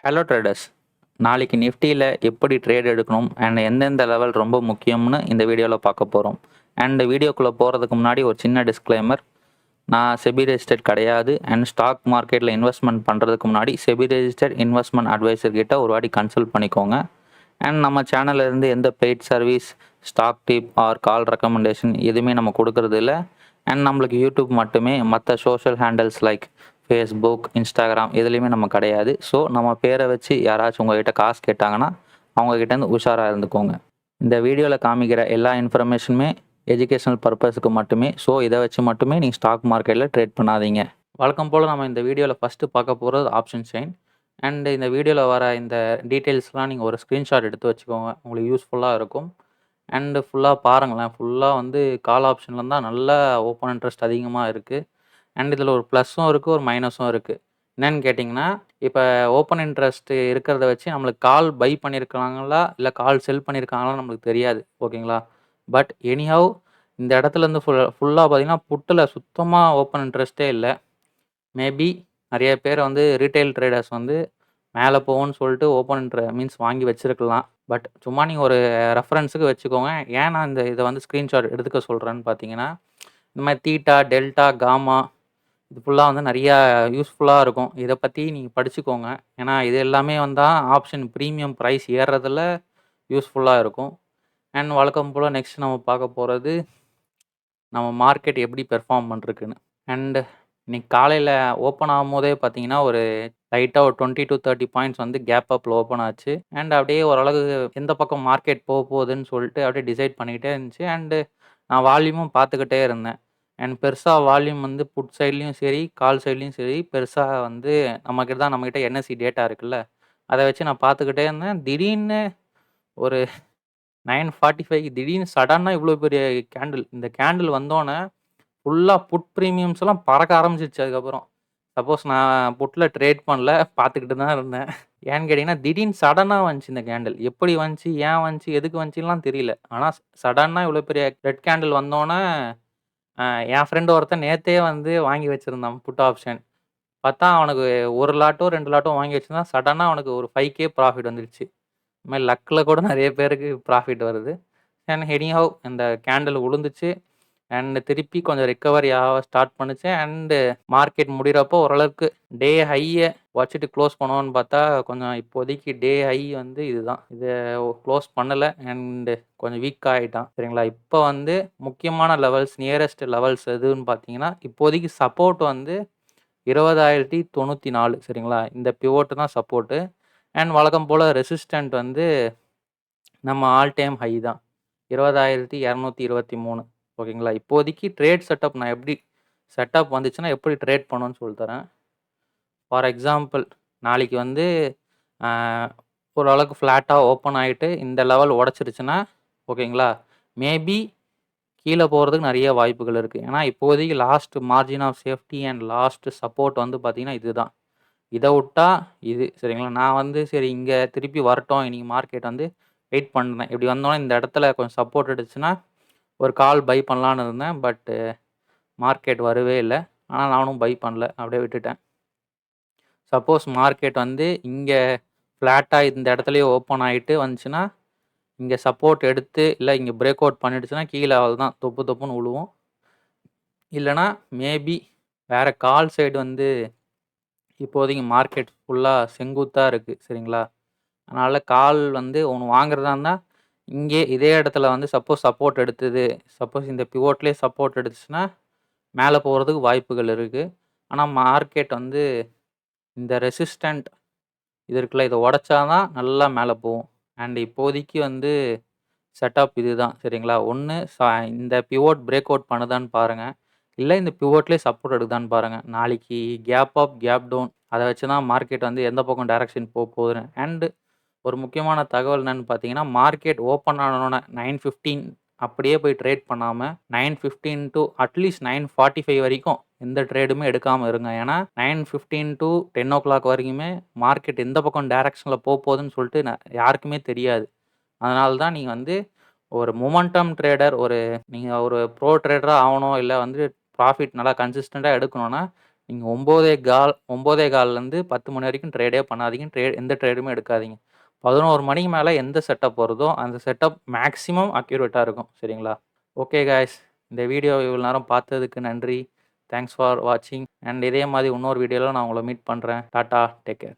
Hello traders, நாளைக்கு நிஃப்டியில் எப்படி ட்ரேட் எடுக்கணும் அண்ட் எந்தெந்த லெவல் ரொம்ப முக்கியம்னு இந்த வீடியோவில் பார்க்க போகிறோம். அண்ட் வீடியோக்குள்ளே போகிறதுக்கு முன்னாடி ஒரு சின்ன டிஸ்க்ளைமர். நான் செபி ரெஜிஸ்டர்ட் கிடையாது அண்ட் ஸ்டாக் மார்க்கெட்டில் இன்வெஸ்ட்மெண்ட் பண்ணுறதுக்கு முன்னாடி செபி ரெஜிஸ்டர்ட் இன்வெஸ்ட்மெண்ட் அட்வைசர் கிட்ட ஒரு வாட்டி கன்சல்ட் பண்ணிக்கோங்க. அண்ட் நம்ம சேனல்லேருந்து எந்த paid service, stock tip or call recommendation எதுவுமே நம்ம கொடுக்கறது இல்லை. அண்ட் நம்மளுக்கு யூடியூப் மட்டுமே, மற்ற social handles like Facebook, Instagram எதுலேயுமே நம்ம கிடையாது. ஸோ நம்ம பேரை வச்சு யாராச்சும் உங்கள்கிட்ட காசு கேட்டாங்கன்னா அவங்கக்கிட்டேருந்து உஷாராக இருந்துக்கோங்க. இந்த வீடியோவில் காமிக்கிற எல்லா இன்ஃபர்மேஷனுமே எஜுகேஷனல் பர்பஸுக்கு மட்டுமே. ஸோ இதை வச்சு மட்டுமே நீங்கள் ஸ்டாக் மார்க்கெட்டில் ட்ரேட் பண்ணாதீங்க. வழக்கம் போல் நம்ம இந்த வீடியோவில் ஃபஸ்ட்டு பார்க்க போகிறது ஆப்ஷன் செயின். அண்ட் இந்த வீடியோவில் வர இந்த டீட்டெயில்ஸ்லாம் நீங்கள் ஒரு ஸ்க்ரீன்ஷாட் எடுத்து வச்சுக்கோங்க, உங்களுக்கு யூஸ்ஃபுல்லாக இருக்கும். அண்டு ஃபுல்லாக பாருங்களேன். ஃபுல்லாக வந்து கால் ஆப்ஷனில் தான் நல்ல ஓப்பன் இன்ட்ரெஸ்ட் அதிகமாக இருக்குது. அண்ட் இதில் ஒரு ப்ளஸ்ஸும் இருக்குது, ஒரு மைனஸும் இருக்குது. என்னென்னு கேட்டிங்கன்னா, இப்போ ஓப்பன் இன்ட்ரெஸ்ட் இருக்கிறத வச்சு நம்மளுக்கு கால் பை பண்ணியிருக்காங்களா இல்லை கால் செல் பண்ணியிருக்காங்களா நம்மளுக்கு தெரியாது, ஓகேங்களா. பட் எனிஹவ் இந்த இடத்துலேருந்து ஃபுல்லாக பார்த்தீங்கன்னா புட்டில் சுத்தமாக ஓப்பன் இன்ட்ரெஸ்ட்டே இல்லை. மேபி நிறைய பேர் வந்து ரீட்டைல் ட்ரேடர்ஸ் வந்து மேலே போகும்னு சொல்லிட்டு ஓப்பன் மீன்ஸ் வாங்கி வச்சுருக்கலாம். பட் சும்மா நீங்கள் ஒரு ரெஃபரன்ஸுக்கு வச்சுக்கோங்க. ஏன் நான் இதை வந்து ஸ்க்ரீன்ஷாட் எடுத்துக்க சொல்கிறேன்னு பார்த்தீங்கன்னா, இந்த மாதிரி தீட்டா, டெல்டா, காமா இது ஃபுல்லாக வந்து நிறையா யூஸ்ஃபுல்லாக இருக்கும். இதை பற்றி நீங்கள் படிச்சுக்கோங்க. ஏன்னா இது எல்லாமே வந்தால் ஆப்ஷன் ப்ரீமியம் ப்ரைஸ் ஏறுறதில் யூஸ்ஃபுல்லாக இருக்கும். அண்ட் வழக்கம் போல் நெக்ஸ்ட் நம்ம பார்க்க போகிறது நம்ம மார்க்கெட் எப்படி பெர்ஃபார்ம் பண்ணிருக்குன்னு. அண்டு இன்னைக்கு காலையில் ஓப்பன் ஆகும்போதே பார்த்தீங்கன்னா ஒரு லைட்டாக ஒரு 20 to 30 பாயிண்ட்ஸ் வந்து கேப் அப்பில் ஓப்பன் ஆச்சு. அண்ட் அப்படியே ஓரளவு எந்த பக்கம் மார்க்கெட் போகுதுன்னு சொல்லிட்டு அப்படியே டிசைட் பண்ணிக்கிட்டே இருந்துச்சு. அண்டு நான் வால்யூமும் பார்த்துக்கிட்டே இருந்தேன். அண்ட் பெருசாக வால்யூம் வந்து புட் சைட்லேயும் சரி, கால் சைட்லேயும் சரி பெருசாக வந்து நம்மக்கிட்ட என்எஸ்சி டேட்டா இருக்குல்ல, அதை வச்சு நான் பார்த்துக்கிட்டே இருந்தேன். திடீர்னு ஒரு 9:45 திடீர்னு சடனாக இவ்வளோ பெரிய கேண்டில், இந்த கேண்டில் வந்தோன்னே ஃபுல்லாக புட் ப்ரீமியம்ஸ் எல்லாம் பறக்க ஆரம்பிச்சிருச்சு. அதுக்கப்புறம் சப்போஸ் நான் புட்டில் ட்ரேட் பண்ணல, பார்த்துக்கிட்டு தான் இருந்தேன். ஏன்னு கேட்டிங்கன்னா திடீர்னு சடனாக வந்துச்சு இந்த கேண்டில். எப்படி வந்துச்சு, ஏன் வந்துச்சு, எதுக்கு வந்துச்சுலாம் தெரியல. ஆனால் சடனாக இவ்வளோ பெரிய ரெட் கேண்டில் வந்தோன்னே என் ஃப்ரெண்டு ஒருத்தன் நேற்றே வந்து வாங்கி வச்சுருந்தான் புட் ஆப்ஷன். பார்த்தா அவனுக்கு 1 லாட்டோ 2 லாட்டோ வாங்கி வச்சுருந்தான். சடனாக அவனுக்கு ஒரு 5K ப்ராஃபிட் வந்துடுச்சு. இந்த மாதிரி லக்கில் கூட நிறைய பேருக்கு ப்ராஃபிட் வருது. அண்ட் எனிஹவ் இந்த கேண்டில் விழுந்துச்சு. அண்ட் திருப்பி கொஞ்சம் ரெக்கவரி ஆக ஸ்டார்ட் பண்ணுச்சு. அண்டு மார்க்கெட் முடிகிறப்போ ஓரளவுக்கு டே ஹையை வச்சுட்டு க்ளோஸ் பண்ணுவோன்னு பார்த்தா கொஞ்சம் இப்போதைக்கு டே ஹை வந்து இதுதான். இதை க்ளோஸ் பண்ணலை அண்டு கொஞ்சம் வீக் ஆகிட்டான், சரிங்களா. இப்போ வந்து முக்கியமான லெவல்ஸ், நியரஸ்ட் லெவல்ஸ் எதுன்னு பார்த்தீங்கன்னா இப்போதைக்கு சப்போர்ட் வந்து 20,094, சரிங்களா. இந்த பிவோட்டு தான் சப்போர்ட்டு. அண்ட் வழக்கம் போல் ரெசிஸ்டண்ட் வந்து நம்ம ஆல் டைம் ஹை தான் 20,223, ஓகேங்களா. இப்போதைக்கு ட்ரேட் செட்டப் நான் எப்படி செட்டப் வந்துச்சுன்னா எப்படி ட்ரேட் பண்ணணும்னு சொல்லித்தரேன். ஃபார் எக்ஸாம்பிள் நாளைக்கு வந்து ஓரளவுக்கு ஃப்ளாட்டாக ஓப்பன் ஆகிட்டு இந்த லெவல் உடச்சிருச்சுன்னா, ஓகேங்களா, மேபி கீழே போகிறதுக்கு நிறைய வாய்ப்புகள் இருக்குது. ஏன்னா இப்போதைக்கு last margin of safety and last support வந்து பார்த்திங்கன்னா இதுதான். இதை விட்டா இது, சரிங்களா. நான் வந்து சரி இங்கே திருப்பி வரட்டும், இன்றைக்கி மார்க்கெட் வந்து வெயிட் பண்ணேன். இப்படி வந்தோன்னே இந்த இடத்துல கொஞ்சம் சப்போர்ட் எடுத்துச்சுன்னா ஒரு கால் பை பண்ணலான்னு இருந்தேன். பட்டு மார்க்கெட் வரவே இல்லை. ஆனால் நானும் பை பண்ணல, அப்படியே விட்டுட்டேன். சப்போஸ் மார்க்கெட் வந்து இங்கே ஃப்ளாட்டாக இந்த இடத்துலையே ஓப்பன் ஆகிட்டு வந்துச்சுன்னா, இங்கே சப்போர்ட் எடுத்து இல்லை இங்கே பிரேக் அவுட் பண்ணிடுச்சுன்னா கீழே தான் தொப்பு தொப்புன்னு விழுவோம். இல்லைனா மேபி வேறு கால் சைடு வந்து இப்போதைக்கு மார்க்கெட் ஃபுல்லாக செங்குத்தாக இருக்குது, சரிங்களா. அதனால் கால் வந்து ஒன்று வாங்குறதா இருந்தால் இங்கே இதே இடத்துல வந்து சப்போஸ் சப்போர்ட் எடுத்தது, சப்போஸ் இந்த பிவோட்லேயே சப்போர்ட் எடுத்துச்சுன்னா மேலே போகிறதுக்கு வாய்ப்புகள் இருக்குது. ஆனால் மார்க்கெட் வந்து இந்த ரெசிஸ்டண்ட் இது இருக்குல்ல, இதை உடச்சா தான் நல்லா மேலே போகும். அண்ட் இப்போதைக்கு வந்து செட்டப் இது தான், சரிங்களா. ஒன்று இந்த பிவோட் பிரேக் அவுட் பண்ணுதான்னு பாருங்கள், இல்லை இந்த பிவோட்லேயே சப்போர்ட் எடுக்குதான்னு பாருங்கள். நாளைக்கு கேப் அப் கேப் டவுன் அதை வச்சு தான் மார்க்கெட் வந்து எந்த பக்கம் டைரக்ஷன் போகுதுன்னு. அண்டு ஒரு முக்கியமான தகவல் என்னென்னு பார்த்தீங்கன்னா, மார்க்கெட் ஓப்பன் ஆனோன்னே 9:15 அப்படியே போய் ட்ரேட் பண்ணாமல் 9:15 to அட்லீஸ்ட் 9:45 வரைக்கும் எந்த ட்ரேடுமே எடுக்காமல் இருங்க. ஏன்னா 9:15 to 10 o'clock வரைக்குமே மார்க்கெட் எந்த பக்கம் டைரக்ஷனில் போகுதுன்னு சொல்லிட்டு யாருக்குமே தெரியாது. அதனால தான் நீங்கள் வந்து ஒரு மொமெண்டம் ட்ரேடர், நீங்கள் ஒரு ப்ரோ ட்ரேடராக ஆகணும், இல்லை வந்து ப்ராஃபிட் நல்லா கன்சிஸ்டண்ட்டாக எடுக்கணும்னா நீங்கள் 9:15லேருந்து 10 மணி வரைக்கும் ட்ரேடே பண்ணாதீங்க. எந்த ட்ரேடுமே எடுக்காதீங்க. 11 மணிக்கு மேலே எந்த செட்டப் வருதோ அந்த செட்டப் மேக்ஸிமம் அக்யூரேட்டாக இருக்கும். சரிங்களா? ஓகே காய்ஸ், இந்த வீடியோ இவ்வளோ நேரம் பார்த்ததுக்கு நன்றி. தேங்க்ஸ் ஃபார் வாட்சிங். அண்ட் இதே மாதிரி இன்னொரு வீடியோவில் நான் உங்களை மீட் பண்ணுறேன். Tata, take care.